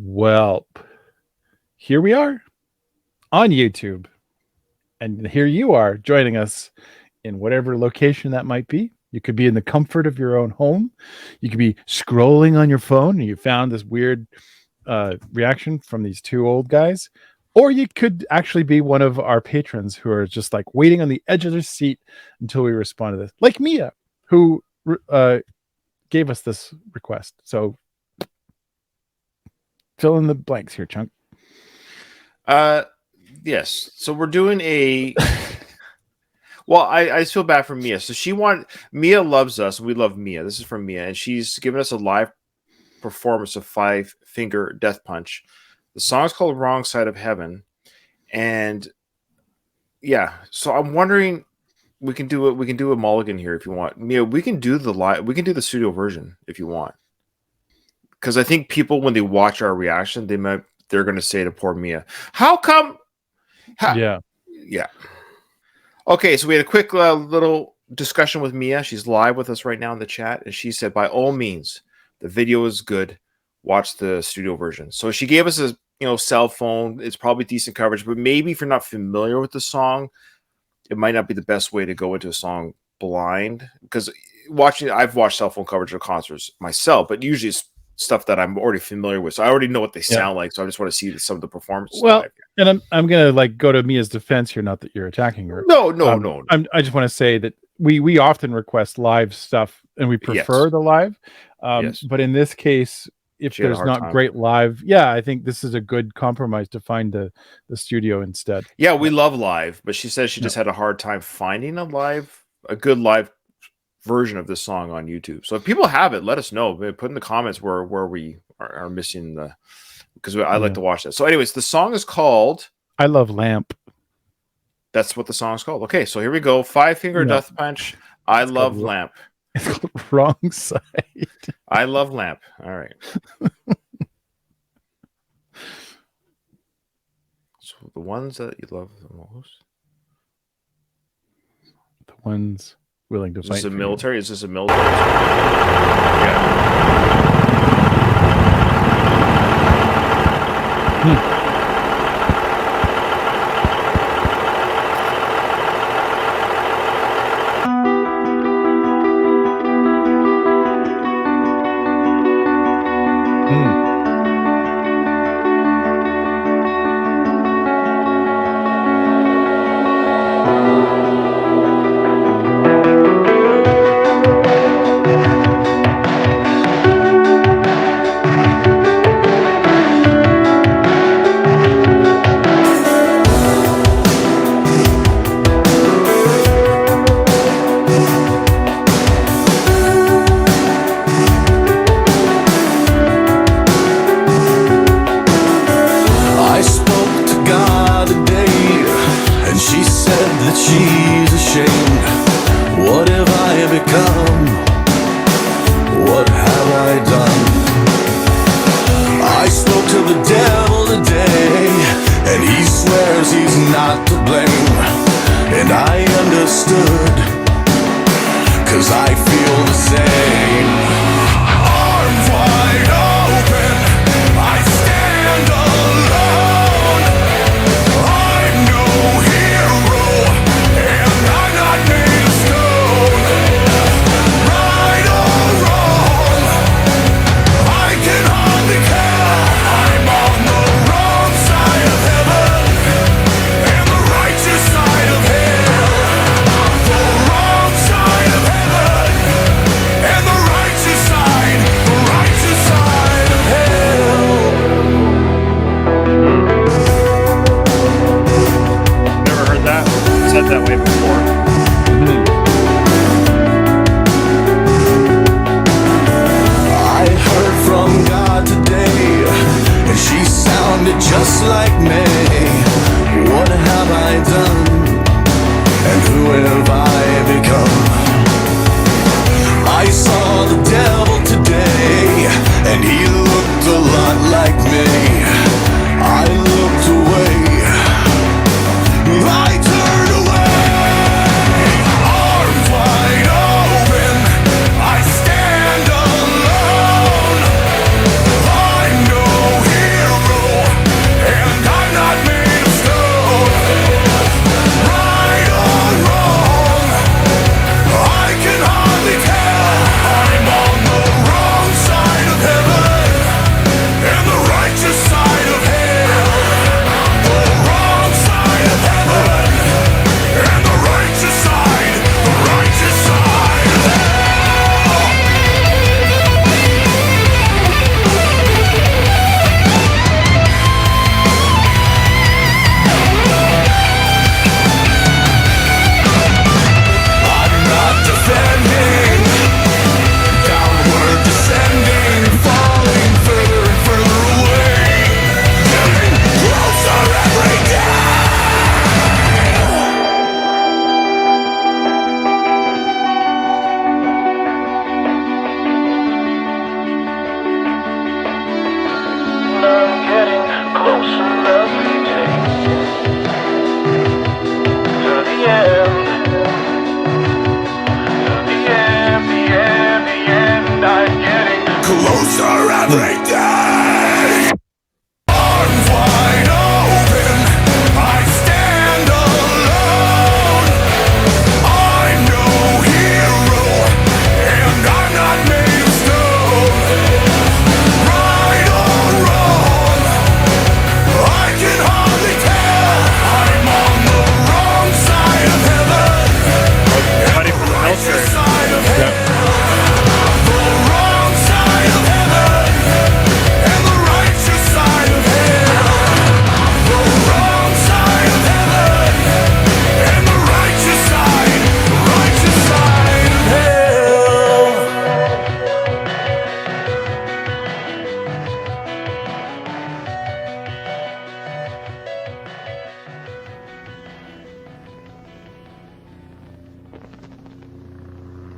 Welp. Here we are on YouTube. And here you are joining us in whatever location that might be. You could be in the comfort of your own home. You could be scrolling on your phone and you found this weird reaction from these two old guys. Or you could actually be one of our patrons who are just like waiting on the edge of their seat until we respond to this. Like Mia, who gave us this request. So fill in the blanks here, Chunk. Yes. So we're doing a. Well, I feel bad for Mia. So Mia loves us. We love Mia. This is from Mia, and she's given us a live performance of Five Finger Death Punch. The song is called "Wrong Side of Heaven," and yeah. So I'm wondering, we can do it. We can do a mulligan here if you want, Mia. We can do the live. We can do the studio version if you want, because I think people, when they watch our reaction, they're going to say to poor Mia, "How come?" Yeah. Okay, so we had a quick little discussion with Mia. She's live with us right now in the chat, and she said, by all means, the video is good. Watch the studio version. So she gave us a cell phone. It's probably decent coverage, but maybe if you're not familiar with the song, it might not be the best way to go into a song blind. Because I've watched cell phone coverage of concerts myself, but usually it's stuff that I'm already familiar with, so I already know what they sound like. So I just want to see some of the performance. Well, and I'm gonna go to Mia's defense here. Not that you're attacking her. No. I just want to say that we often request live stuff, and we prefer the live. But in this case, if there's not great live, I think this is a good compromise to find the studio instead. Yeah, we love live, but she says she just had a hard time finding a good live version of this song on YouTube. So if people have it, let us know. Put in the comments where we are missing because I like to watch that. So anyways, the song is called I Love Lamp. That's what the song is called. Okay, so here we go. Five Finger Death Punch. I Love Lamp. It's called Wrong Side. I Love Lamp. All right. So the ones that you love the most. The ones willing to fight. Is this a military? Is this a military? Yeah. every day. Arms wide open, I stand alone. I'm no hero, and I'm not made of stone. Right or wrong, I can hardly tell. I'm on the wrong side of heaven, Buddy from the military. side of hell. Yep. The wrong side of heaven and the righteous side of hell. The wrong side of heaven and the righteous side of hell.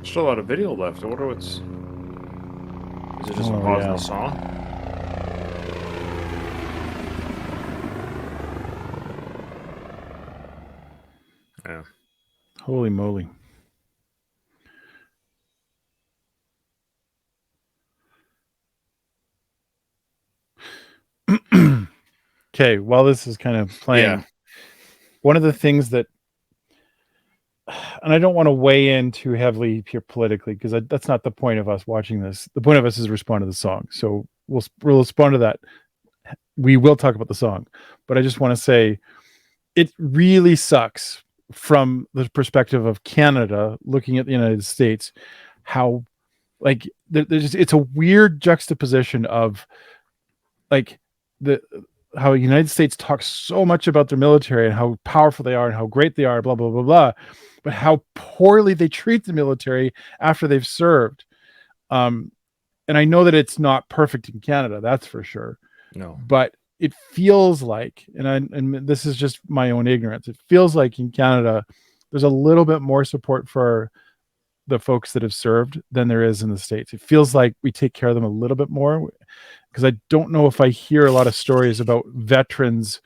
Still a lot of video left. I wonder what's. Is it just a Oh, pause in yeah. the song? Yeah. Holy moly. Okay, while this is kind of playing, Yeah. one of the things that, and I don't want to weigh in too heavily here politically, because that's not the point of us watching this. The point of us is respond to the song. So we'll respond to that. We will talk about the song, but I just want to say it really sucks from the perspective of Canada looking at the United States, how like it's a weird juxtaposition of like the how the United States talks so much about their military and how powerful they are and how great they are, blah blah blah blah, but how poorly they treat the military after they've served. And I know that it's not perfect in Canada, that's for sure. No. But it feels like, and this is just my own ignorance, it feels like in Canada there's a little bit more support for the folks that have served than there is in the States. It feels like we take care of them a little bit more, because I don't know if I hear a lot of stories about veterans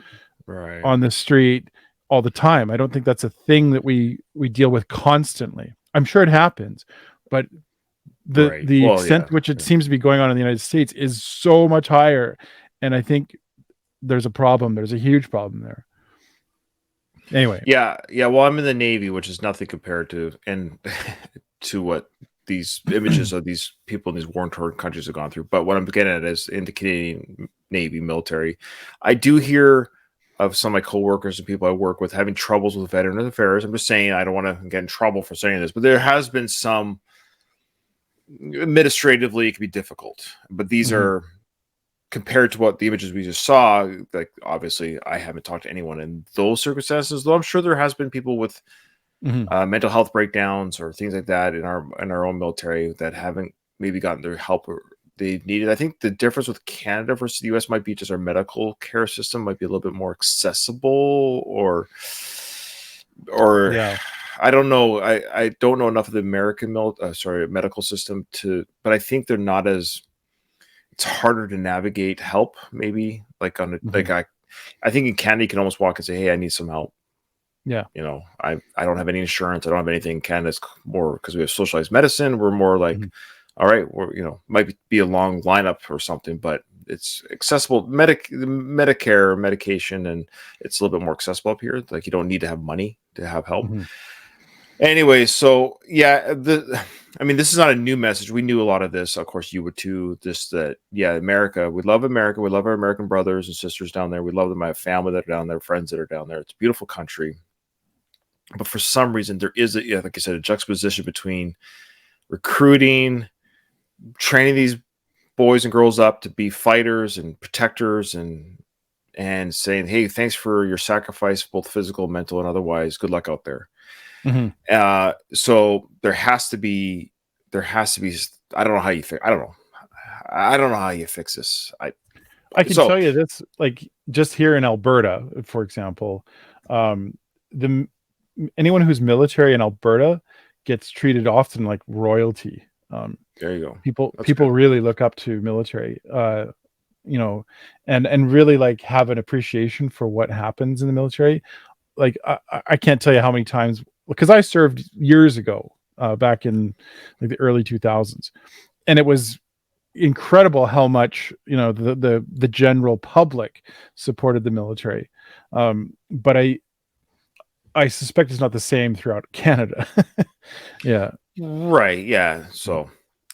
Right. on the street all the time. I don't think that's a thing that we deal with constantly. I'm sure it happens, but the Right. the Well, extent yeah. to which it seems to be going on in the United States is so much higher, and I think there's a problem. There's a huge problem there. Anyway, Yeah. Well, I'm in the Navy, which is nothing compared to to what these images of these people in these war-torn countries have gone through. But what I'm getting at is in the Canadian Navy military, I do hear of some of my coworkers and people I work with having troubles with veteran affairs. I'm just saying, I don't want to get in trouble for saying this, but there has been some administratively it can be difficult. But these are compared to what the images we just saw. Like obviously, I haven't talked to anyone in those circumstances, though I'm sure there has been people with mental health breakdowns or things like that in our own military that haven't maybe gotten the help they needed. I think the difference with Canada versus the US might be just our medical care system might be a little bit more accessible, or yeah. I don't know. I don't know enough of the American medical system but I think they're not as, it's harder to navigate help maybe like on a, like I think in Canada you can almost walk and say, hey, I need some help. Yeah. You know, I don't have any insurance. I don't have anything. Canada's more, because we have socialized medicine. We're more like, all right, we're, you know, might be a long lineup or something, but it's accessible. Medicare medication, and it's a little bit more accessible up here. Like you don't need to have money to have help. Anyway, so yeah, I mean, this is not a new message. We knew a lot of this. Of course, you would too. Just that, yeah, America. We love America. We love our American brothers and sisters down there. We love them. I have family that are down there, friends that are down there. It's a beautiful country. But for some reason, there is like I said, a juxtaposition between recruiting, training these boys and girls up to be fighters and protectors, and saying, "Hey, thanks for your sacrifice, both physical, mental, and otherwise. Good luck out there." So there has to be. I don't know how you fix. I don't know how you fix this. I can tell you this, like just here in Alberta, for example, anyone who's military in Alberta gets treated often like royalty. There you go. People good. Really look up to military, you know, and really like have an appreciation for what happens in the military. Like I can't tell you how many times, because I served years ago, back in like the early 2000s, and it was incredible how much the general public supported the military, but I suspect it's not the same throughout Canada. Yeah. Right. Yeah. So,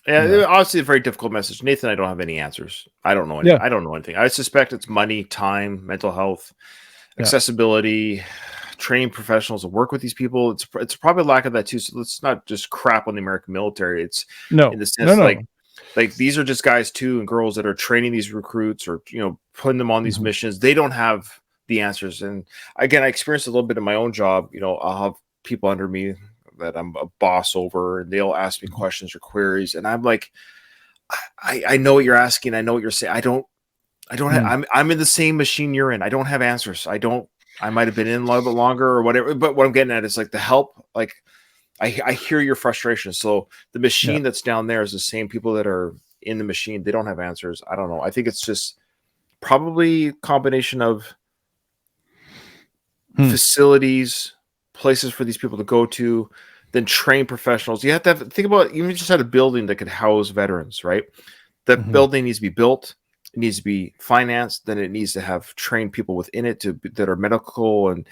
yeah, Yeah. obviously a very difficult message. Nathan, I don't have any answers. I don't know anything. Yeah. I don't know anything. I suspect it's money, time, mental health, Yeah. accessibility, training professionals to work with these people. It's probably a lack of that too. So let's not just crap on the American military. It's in No, the no, sense no. like these are just guys too and girls that are training these recruits or putting them on these Mhm. missions. They don't have the answers. And again, I experienced a little bit in my own job. I'll have people under me that I'm a boss over, and they'll ask me Mhm. questions or queries, and I'm like, I know what you're asking. I know what you're saying. I don't have, Mm. I'm in the same machine you're in. I don't have answers. I might have been in a little bit longer or whatever, but what I'm getting at is like the help, like I hear your frustration. So the machine Yeah. that's down there is the same people that are in the machine. They don't have answers. I don't know. I think it's just probably a combination of Hmm. facilities, places for these people to go to, then train professionals. You have to think about even just had a building that could house veterans, right? The Mhm. building needs to be built, it needs to be financed, then it needs to have trained people within it that are medical and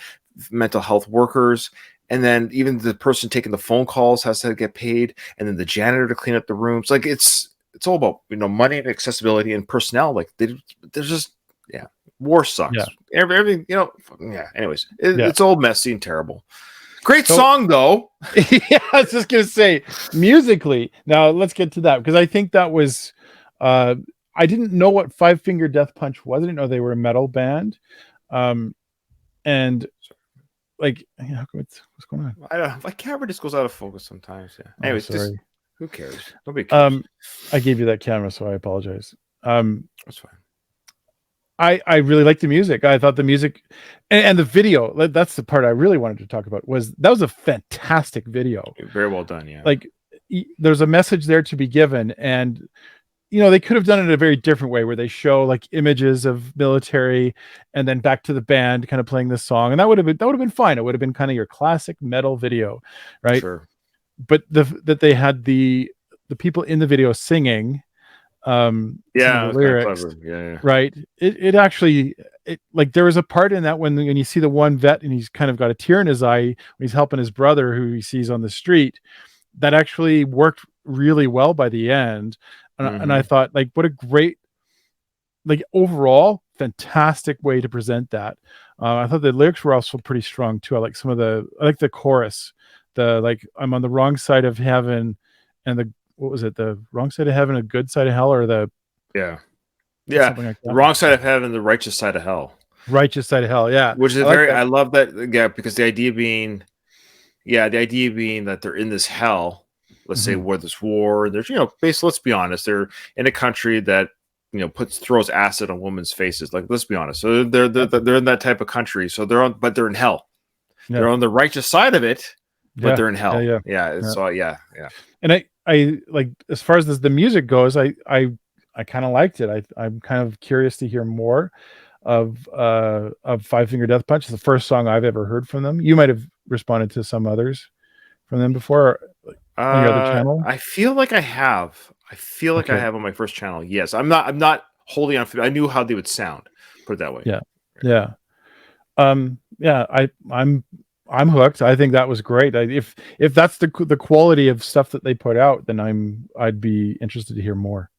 mental health workers. And then even the person taking the phone calls has to get paid, and then the janitor to clean up the rooms. Like it's all about money and accessibility and personnel. Like there's just war sucks. Yeah. Everything yeah. Anyways, Yeah. it's all messy and terrible. Great So song though. yeah, I was just gonna say musically. Now let's get to that because I think that was uh I didn't know what Five Finger Death Punch was. I didn't know they were a metal band. Um and like what's going on? I don't. My camera just goes out of focus sometimes. Yeah. Oh, Anyways, just sorry. who cares? Nobody cares. I gave you that camera, so I apologize. That's fine. I really liked the music. I thought the music and the video, that's the part I really wanted to talk about, was a fantastic video. Very well done. Yeah. Like there's a message there to be given, and they could have done it a very different way where they show like images of military and then back to the band kind of playing this song, and that would have been fine. It would have been kind of your classic metal video, right? Sure. But that they had the people in the video singing some Yeah, of it's the kind of lyrics, clever. Yeah. right? It actually, like there was a part in that when you see the one vet and he's kind of got a tear in his eye when he's helping his brother who he sees on the street, that actually worked really well by the end. And I thought, like, what a great, like, overall fantastic way to present that. I thought the lyrics were also pretty strong too. I like the chorus, the like, I'm on the wrong side of heaven, and the what was it, the wrong side of heaven, a good side of hell, or the Yeah. something like The that. wrong side of heaven, the righteous side of hell. Righteous side of hell. Yeah. Which is I like that. I love that. Yeah, because the idea being that they're in this hell. Let's say where there's war. There's basically, let's be honest, they're in a country that throws acid on women's faces. Like, let's be honest. So they're in that type of country. So they're in hell. Yeah. They're on the righteous side of it, but they're in hell. Yeah. So yeah. And I like, as far as the music goes, I kind of liked it. I'm kind of curious to hear more of Five Finger Death Punch. It's the first song I've ever heard from them. You might have responded to some others from them before on your other channel. I feel like I have. I have on my first channel. Yes, I'm not holding on for. I knew how they would sound. Put it that way. Yeah. I'm hooked. I think that was great. If that's the quality of stuff that they put out, then I'd be interested to hear more.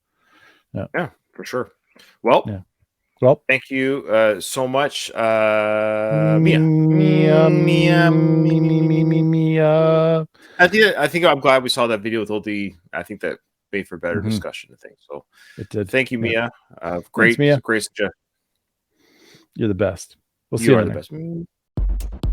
Yeah, for sure. Well, yeah. Well, thank you so much, Mia. I think I'm glad we saw that video with Oldie. I think that made for better discussion. I think so. It did. Thank you, Mia. Thanks, Mia. Great suggestion. You're the best. We'll see You you are later. the best.